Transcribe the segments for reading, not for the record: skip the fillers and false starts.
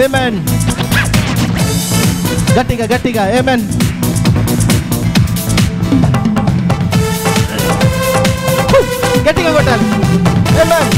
ఆమేన్. గట్టిగా గట్టిగా ఆమేన్. గట్టిగా కొట్టాలి. ఆమేన్.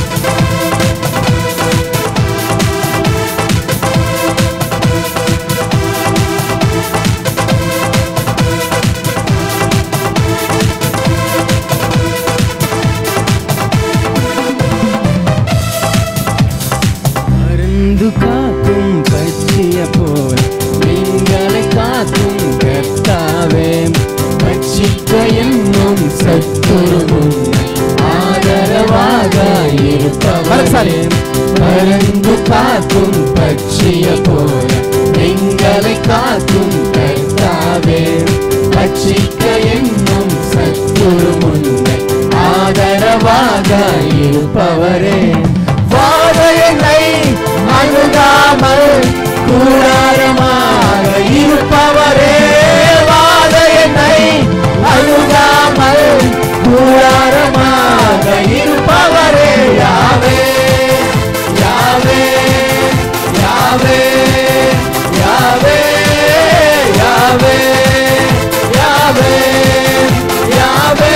காக்கும் பற்றிய போல் நீங்களை காக்கும் கர்த்தாவே, பட்சிக்க என்னும் சத்துருவும் ஆதரவாக இருப்பவரே. பறந்து காக்கும் பட்சிய போல் நீங்களை காக்கும் கர்த்தாவே, பட்சிக்க என்னும் சத்துருவும் ஆதரவாக இருப்பவரே. வாதையை அணுகாமல் கூடாரமாக இருப்பவரே. வாதையை அணுகாமல் கூடாரமாக இருப்பவரே. யாவே யாவே யாவே யாவே யாவே யாவே யாவே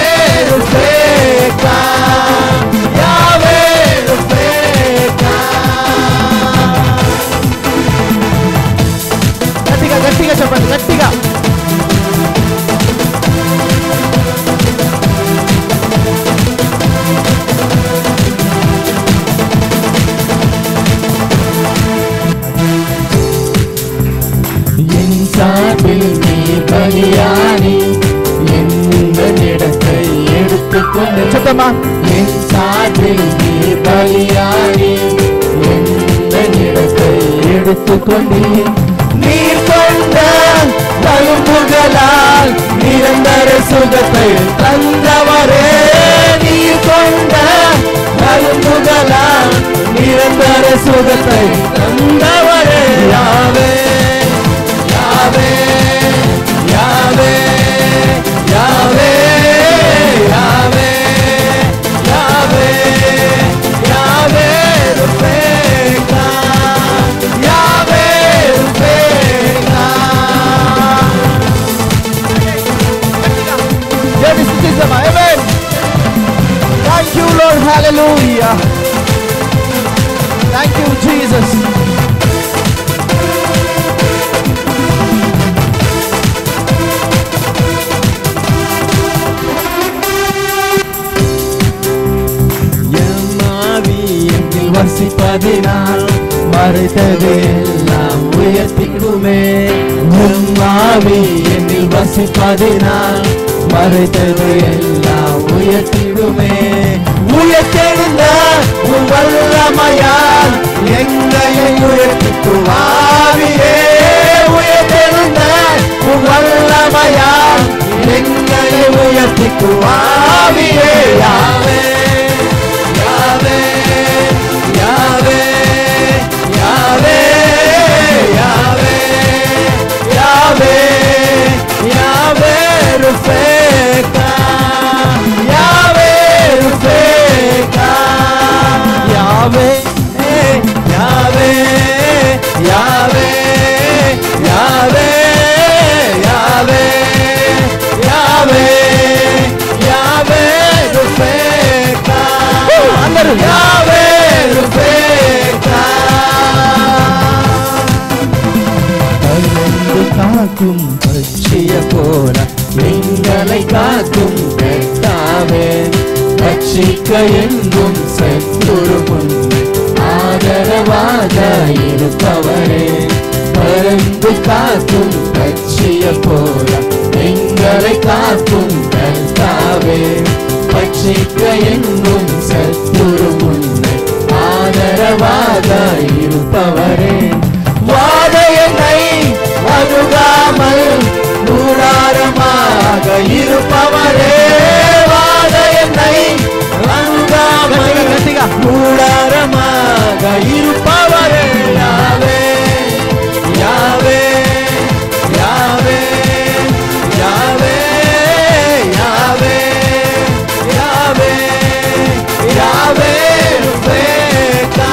ருபேகா யாவே ருபேகா. గట్టిగా గట్టిగా చెప్పండి, గట్టిగా. என் சார்பில் நீ பலியானி எந்த இடத்தை எடுத்துக்கொண்டு சத்தமா. என் சார்பில் நீ பலியானி எந்த இடத்தை எடுத்துக்கொண்டு நீர் கொண்ட தழும்புகளால் நிரந்தர சுகத்தை தந்தவரே. நீர் கொண்ட தழும்புகளால் நிரந்தர சுகத்தை தந்தவரே. யாவே யாவே யாவே யாவே யாவே யாவே யாவே ருபேகா யாவே ருபேகா. Amen. Thank you, Lord. Hallelujah. Thank you, Jesus. வசிப்பதினால் மறைத்தது எல்லாம் உயர்த்திடுமே. உம்மாவி என்னில் வசிப்பதினால் மறைத்தது எல்லாம் உயர்த்திடுமே. உயர்த்தெழுந்த உன் வல்லமையால் எங்களை உயர்த்திடுவாவியே. உயர்த்தெழுந்த உன் வல்லமையால் எங்களை உயர்த்திடுவாவியே. யாவே யாவே யாவே யாவே யாவே யாவே யாவே ருபேகா யாவே ருபேகா யாவே யாவே யாவே யாவே யாவே யாவே யாவே ருபேகா అందరూ యావే ருபேகா. பறந்து காக்கும் பட்சிய போல எங்களை காக்கும் கர்த்தாவே, பட்சிக்க எங்கும் சத்துருவும் ஆதரவாக இருப்பவரே. பறந்து காக்கும் பட்சிய போல எங்களை காக்கும் கர்த்தாவே, பட்சிக்க எங்கும் சத்துருவும் ஆதரவாக இருப்பவரே. வாதையை அணுகாமல் கூடாரமாக இருப்பவரே. வாதையை அணுகாமல் கூடாரமாக இருப்பவரே. யாவே யாவே யாவே யாவே யாவே யாவே யாவே ருபேகா